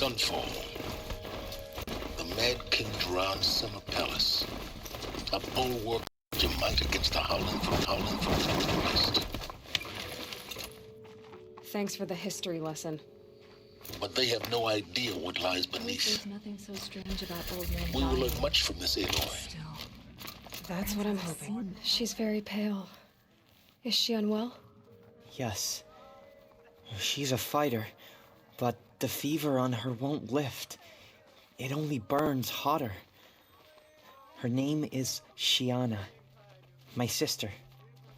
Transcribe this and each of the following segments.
Sunfall. The Mad King Duran's summer palace. A bulwark of might against the howling from the west. Thanks for the history lesson. But they have no idea what lies beneath. There's nothing so strange about old men We will dying. learn much from this Aloy. Still, That's what I'm hoping. She's very pale. Is she unwell? Yes. She's a fighter, but the fever on her won't lift. It only burns hotter. Her name is Shiana, my sister.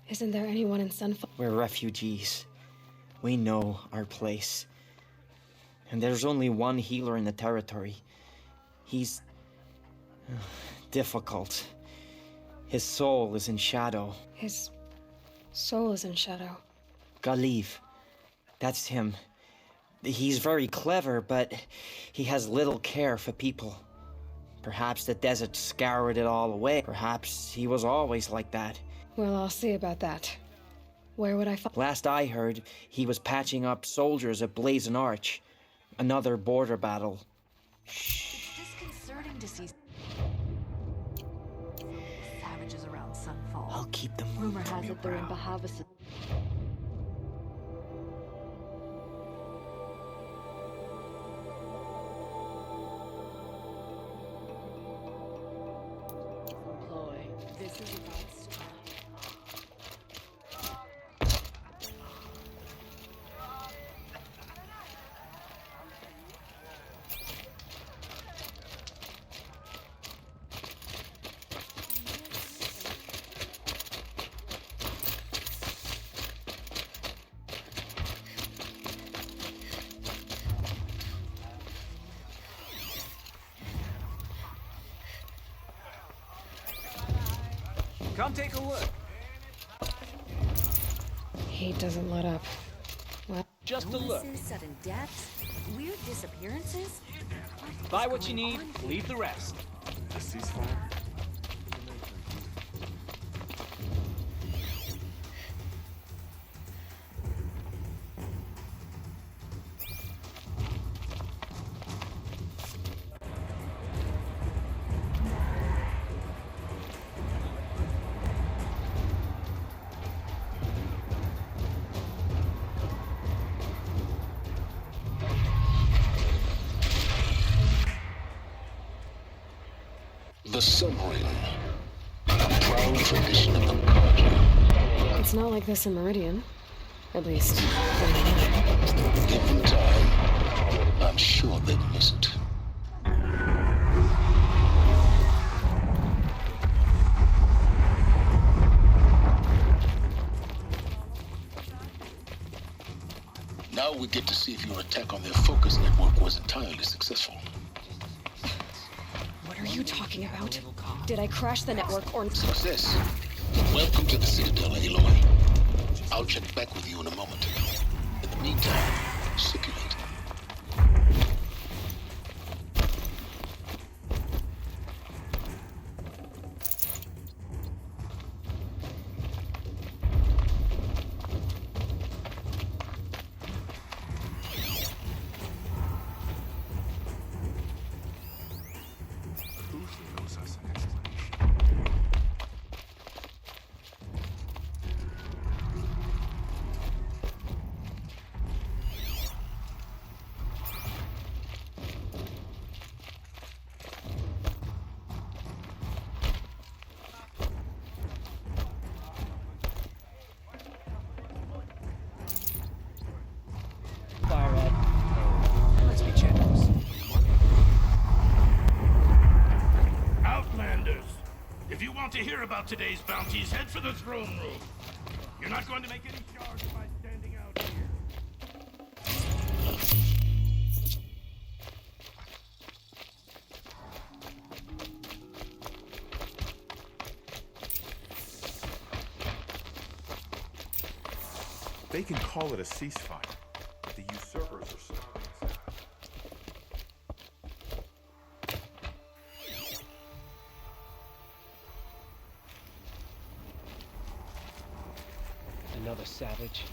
Isn't there anyone in Sunfall? We're refugees. We know our place. And there's only one healer in the territory. He's difficult. His soul is in shadow. His soul is in shadow. Galiv. That's him. He's very clever, but he has little care for people. Perhaps the desert scoured it all away. Perhaps he was always like that. Well, I'll see about that. Where would I find? Last I heard, he was patching up soldiers at Blazon Arch. Another border battle. it's disconcerting to see savages around Sunfall. I'll keep them. Rumor has it they're in Bahavas. This is about stuff. Come take a look. He doesn't let up. Well, Just a look. Illnesses, sudden deaths, weird disappearances. Buy what you need, leave the rest. A ceasefire? The submarine. Proud tradition of the Carja. it's not like this in Meridian. At least, for now. Given time, I'm sure they'd miss it. Now we get to see if your attack on their focus network was entirely successful. What are you talking about? Did I crash the network or... Success. Welcome to the Citadel, Aloy. I'll check back with you in a moment. In the meantime, circulate. Who owes us an explanation? Fire Ed. Let's be generous. Outlanders! If you want to hear about today's bounties, head for the throne room. You're not going to make any charge by standing out here. They can call it a ceasefire. The usurpers are starving us out. Another savage.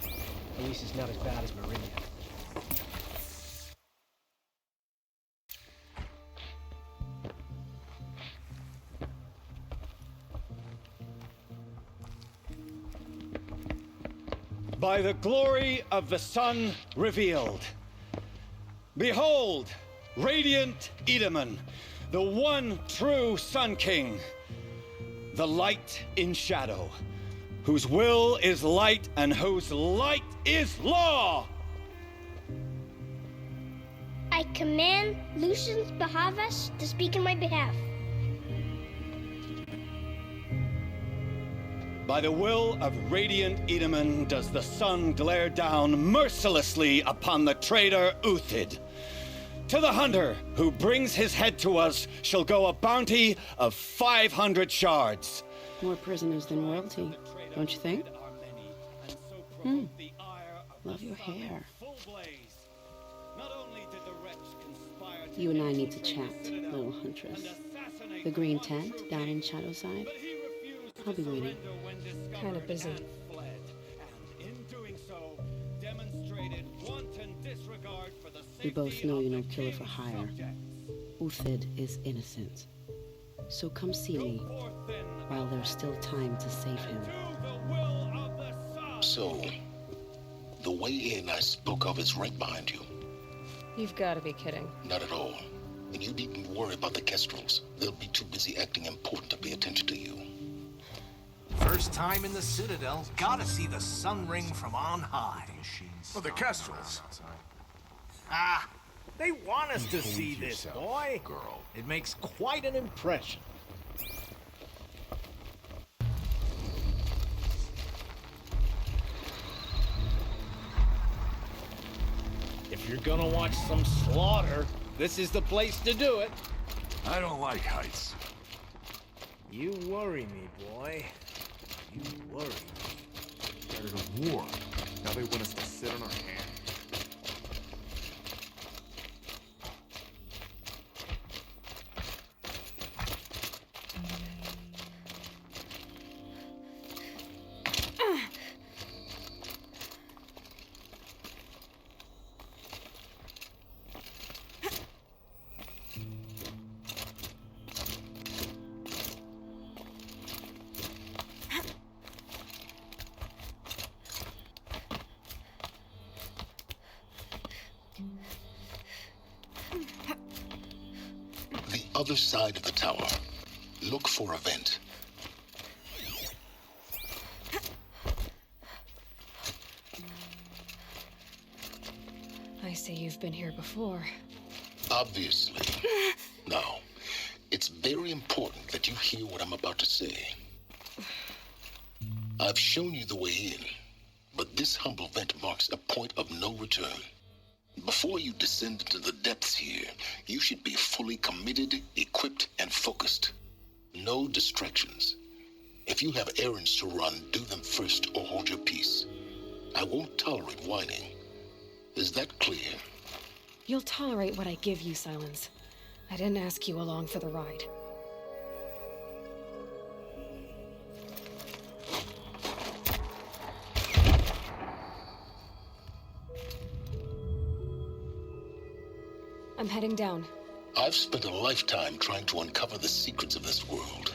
At least it's not as bad as Meridian. by the glory of the sun revealed. Behold, radiant Edaman, the one true Sun King, the light in shadow, whose will is light and whose light is law! I command Lucius Bahavas to speak in my behalf. By the will of radiant Edaman does the sun glare down mercilessly upon the traitor Uthid. To the hunter who brings his head to us shall go a bounty of 500 shards. More prisoners than royalty, don't you think? Love your hair. You and I need to chat, little huntress. The green tent down in Shadowside. I'll be waiting. Kind of busy. We both know you're no killer for hire. Uthid is innocent. So come see me while there's still time to save him. So, the way in I spoke of is right behind you. You've got to be kidding. Not at all. And you needn't worry about the Kestrels. They'll be too busy acting important to pay attention to you. First time in the Citadel, gotta see the sun ring from on high. Oh, the Kestrels. Ah, they want us to see this, boy. Girl. It makes quite an impression. If you're gonna watch some slaughter, this is the place to do it. I don't like heights. You worry me, boy. You worry me. Started a war. Now they want us to sit on our hands. Other side of the tower. Look for a vent. I see you've been here before. Obviously. Now, it's very important that you hear what I'm about to say. I've shown you the way in, but this humble vent marks a point of no return. Before you descend into the depths here, you should be fully committed, equipped, and focused. No distractions. If you have errands to run, do them first or hold your peace. I won't tolerate whining. Is that clear? You'll tolerate what I give you, Silence. I didn't ask you along for the ride. I'm heading down. I've spent a lifetime trying to uncover the secrets of this world.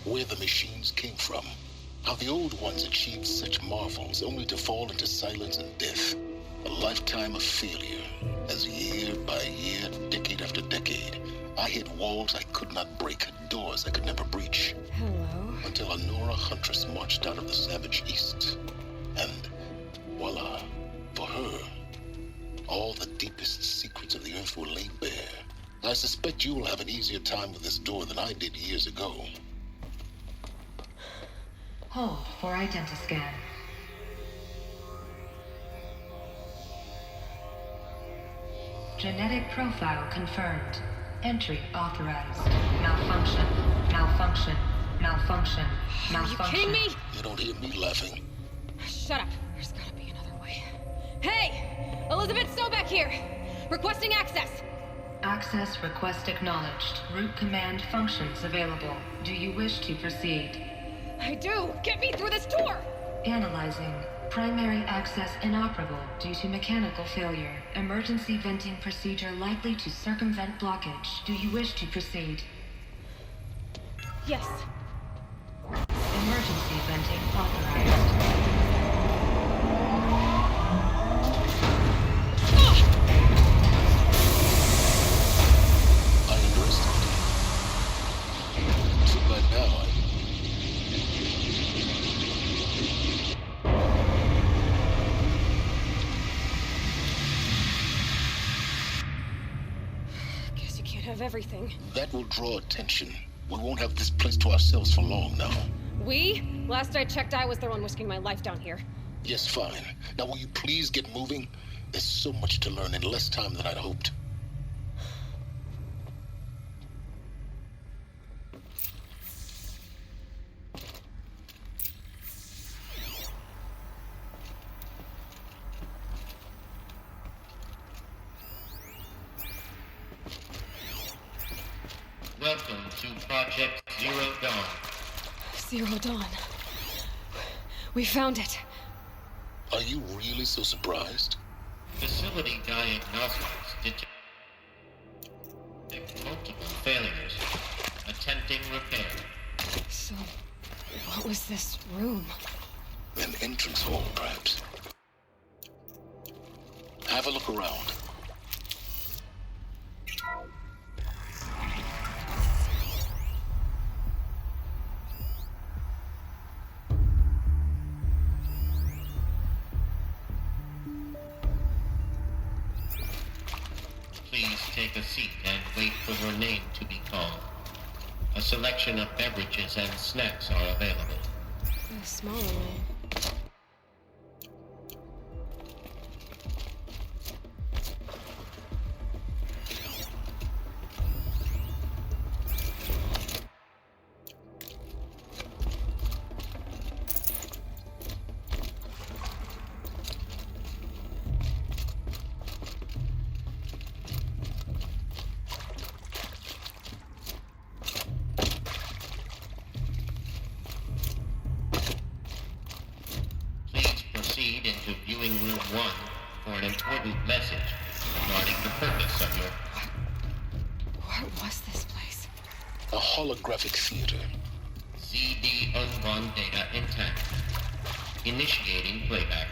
Where the machines came from. How the old ones achieved such marvels only to fall into silence and death. A lifetime of failure, as year by year, decade after decade, I hit walls I could not break, doors I could never breach. Hello. Until a Nora huntress marched out of the savage east. And voila, for her, all the deepest secrets of the earth were laid bare. I suspect you will have an easier time with this door than I did years ago. Hold for identiscan. Genetic profile confirmed. Entry authorized. Malfunction. Malfunction. Malfunction. Malfunction. Are you kidding me? You don't hear me laughing. Shut up. There's gotta be another way. Hey! Elizabeth Sobeck here! Requesting access! Access request acknowledged. Root command functions available. Do you wish to proceed? I do! Get me through this door! Analyzing. Primary access inoperable due to mechanical failure. Emergency venting procedure likely to circumvent blockage. Do you wish to proceed? Yes. Emergency venting authorized. of everything. That will draw attention. We won't have this place to ourselves for long now. We? Last I checked, I was the one risking my life down here. Yes, fine. Now will you please get moving? There's so much to learn in less time than I'd hoped. Welcome to Project Zero Dawn. Zero Dawn. We found it. Are you really so surprised? Facility diagnostics detect multiple failures. Attempting repair. So, what was this room? An entrance hall, perhaps. Have a look around. Please take a seat and wait for your name to be called. A selection of beverages and snacks are available. A smaller room. Proceed into viewing room 1 for an important message regarding the purpose of your... What was this place? A holographic theater. CD01 data intact. Initiating playback.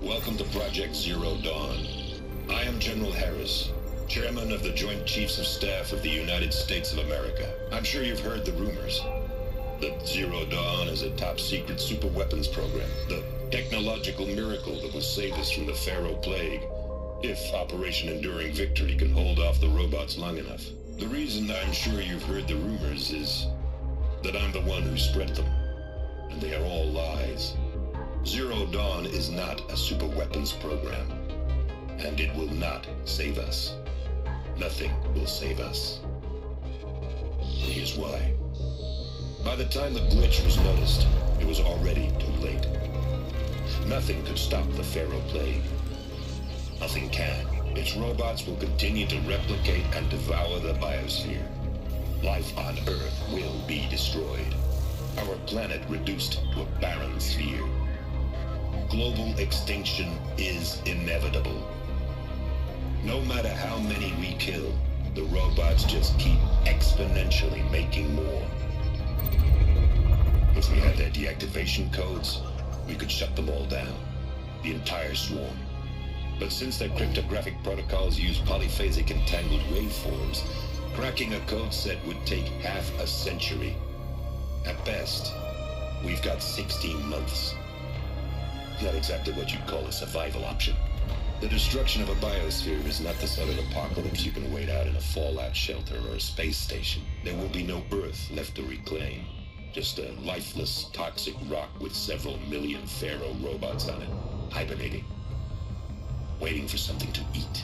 Welcome to Project Zero Dawn. I am General Harris, Chairman of the Joint Chiefs of Staff of the United States of America. I'm sure you've heard the rumors. That Zero Dawn is a top-secret super-weapons program. The technological miracle that will save us from the Pharaoh Plague, if Operation Enduring Victory can hold off the robots long enough. The reason I'm sure you've heard the rumors is that I'm the one who spread them. And they are all lies. Zero Dawn is not a super-weapons program. And it will not save us. Nothing will save us. Here's why. By the time the glitch was noticed, it was already too late. Nothing could stop the Pharaoh Plague. Nothing can. Its robots will continue to replicate and devour the biosphere. Life on Earth will be destroyed. Our planet reduced to a barren sphere. Global extinction is inevitable. No matter how many we kill, the robots just keep exponentially making more. If we had their deactivation codes, we could shut them all down. The entire swarm. But since their cryptographic protocols use polyphasic entangled waveforms, cracking a code set would take half a century. At best, we've got 16 months. Not exactly what you'd call a survival option. The destruction of a biosphere is not the sort of apocalypse you can wait out in a fallout shelter or a space station. There will be no Earth left to reclaim. Just a lifeless, toxic rock with several million Pharaoh robots on it, hibernating, waiting for something to eat.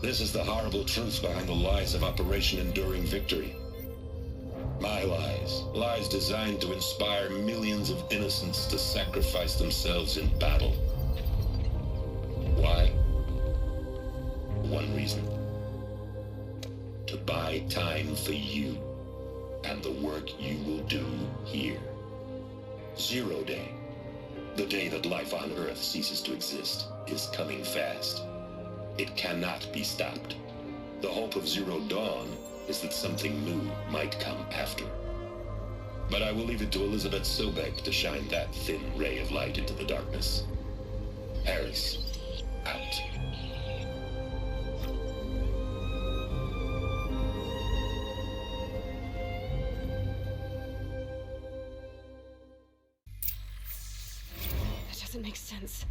This is the horrible truth behind the lies of Operation Enduring Victory. My lies. Lies designed to inspire millions of innocents to sacrifice themselves in battle. Why? One reason. To buy time for you. And the work you will do here. Zero Day, the day that life on Earth ceases to exist, is coming fast. It cannot be stopped. The hope of Zero Dawn is that something new might come after. But I will leave it to Elizabeth Sobek to shine that thin ray of light into the darkness. Harris, out. That doesn't make sense.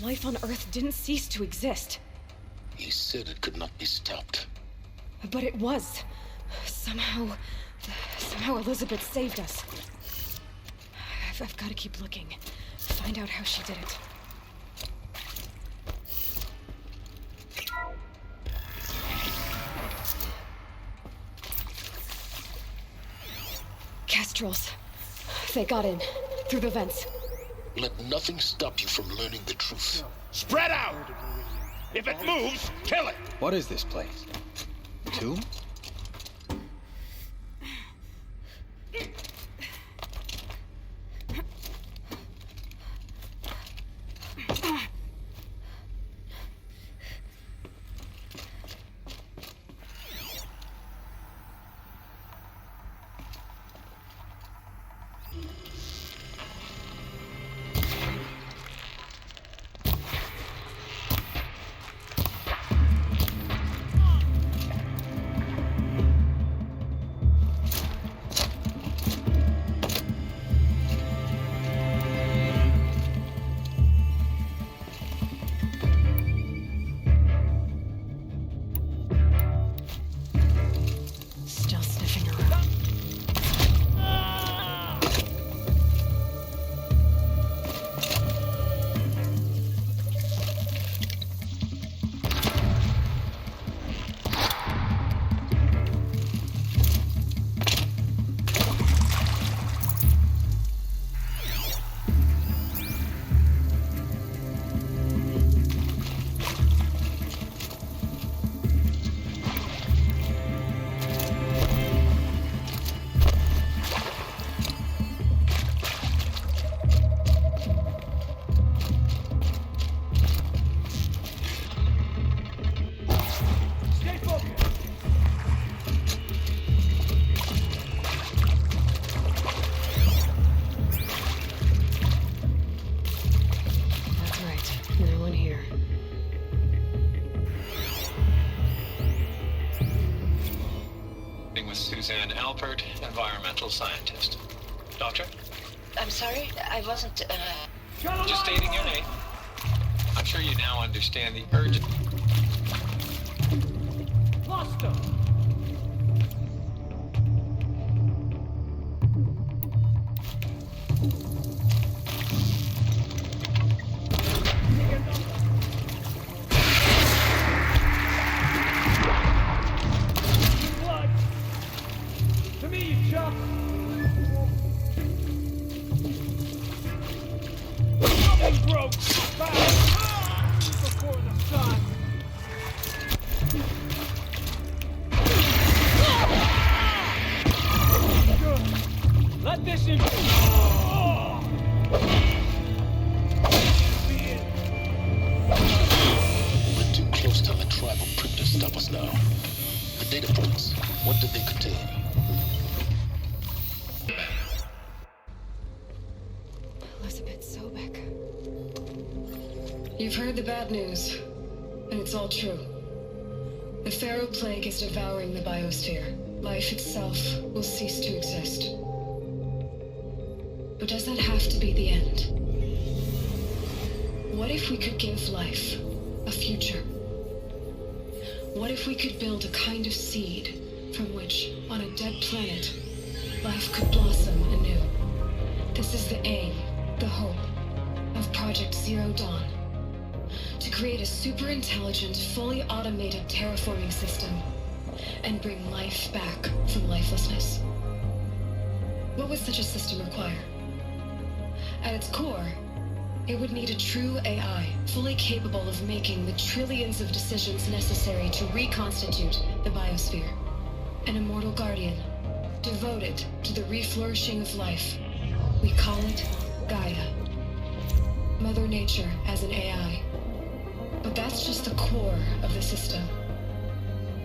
life on Earth didn't cease to exist. He said it could not be stopped. But it was. Somehow Elizabeth saved us. I've got to keep looking. Find out how she did it. Kestrels. They got in. Through the vents. Let nothing stop you from learning the truth. Spread out! If it moves, kill it! What is this place? A tomb? Still sniffing around. That's right. No one here. With Suzanne Alpert, environmental scientist. Doctor? I'm sorry, I wasn't, Just stating your name. I'm sure you now understand the urgent... Lost him! Blood! To me, you chump! Something broke fast before the sun! Let this in. We're too close to the tribal crypt to stop us now. The data points, what did they contain? Elizabeth Sobek. You've heard the bad news, and it's all true. The Pharaoh Plague is devouring the biosphere. Life itself will cease to exist. But does that have to be the end? What if we could give life a future? What if we could build a kind of seed from which, on a dead planet, life could blossom anew? This is the aim, the hope, of Project Zero Dawn. To create a super-intelligent, fully automated terraforming system and bring life back from lifelessness. What would such a system require? At its core, it would need a true AI, fully capable of making the trillions of decisions necessary to reconstitute the biosphere. An immortal guardian, devoted to the reflourishing of life. We call it Gaia. Mother Nature as an AI. But that's just the core of the system.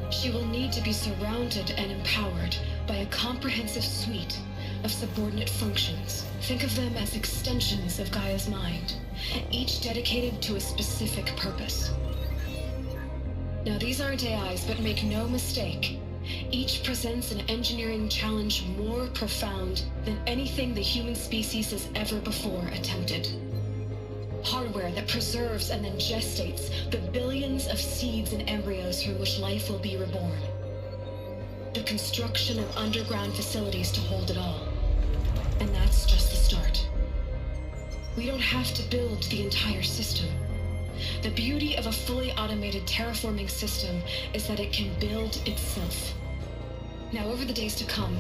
She will need to be surrounded and empowered by a comprehensive suite of subordinate functions. Think of them as extensions of Gaia's mind, each dedicated to a specific purpose. Now, these aren't AIs, but make no mistake, each presents an engineering challenge more profound than anything the human species has ever before attempted. Hardware that preserves and then gestates the billions of seeds and embryos from which life will be reborn. The construction of underground facilities to hold it all. And that's just the start. We don't have to build the entire system. The beauty of a fully automated terraforming system is that it can build itself. Now, over the days to come,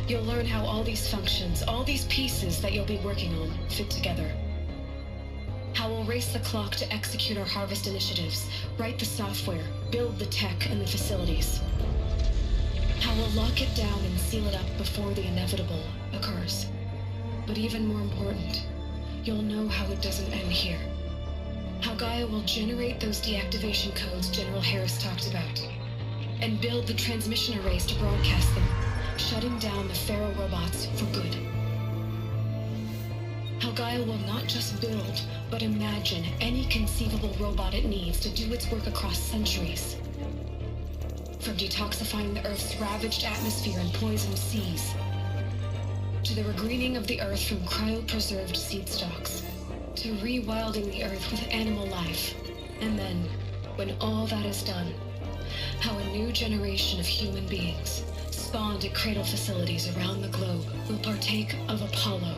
you'll learn how all these functions, all these pieces that you'll be working on, fit together. How we'll race the clock to execute our harvest initiatives, write the software, build the tech and the facilities. How we'll lock it down and seal it up before the inevitable occurs. But even more important, you'll know how it doesn't end here. How Gaia will generate those deactivation codes General Harris talked about, and build the transmission arrays to broadcast them, shutting down the Pharaoh robots for good. How Gaia will not just build, but imagine any conceivable robot it needs to do its work across centuries. From detoxifying the Earth's ravaged atmosphere and poisoned seas, to the regreening of the Earth from cryopreserved seed stocks, to rewilding the Earth with animal life. And then, when all that is done, how a new generation of human beings, spawned at cradle facilities around the globe, will partake of Apollo,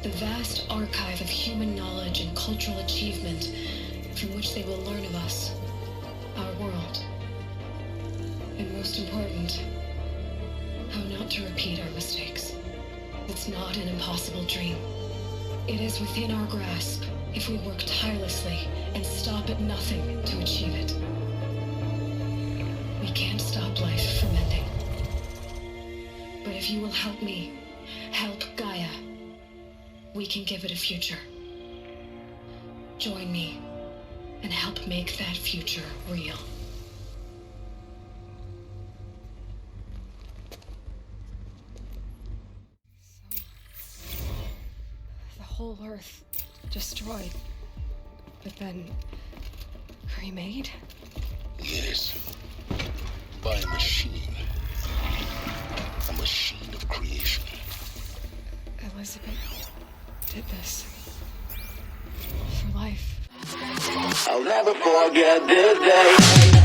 the vast archive of human knowledge and cultural achievement from which they will learn of us, our world. And most important, how not to repeat our mistakes. It's not an impossible dream. It is within our grasp if we work tirelessly and stop at nothing to achieve it. We can't stop life from ending. But if you will help me, help Gaia, we can give it a future. Join me and help make that future real. The whole Earth destroyed, but then remade? Yes. By a machine. A machine of creation. Elizabeth did this. For life. I'll never forget this day.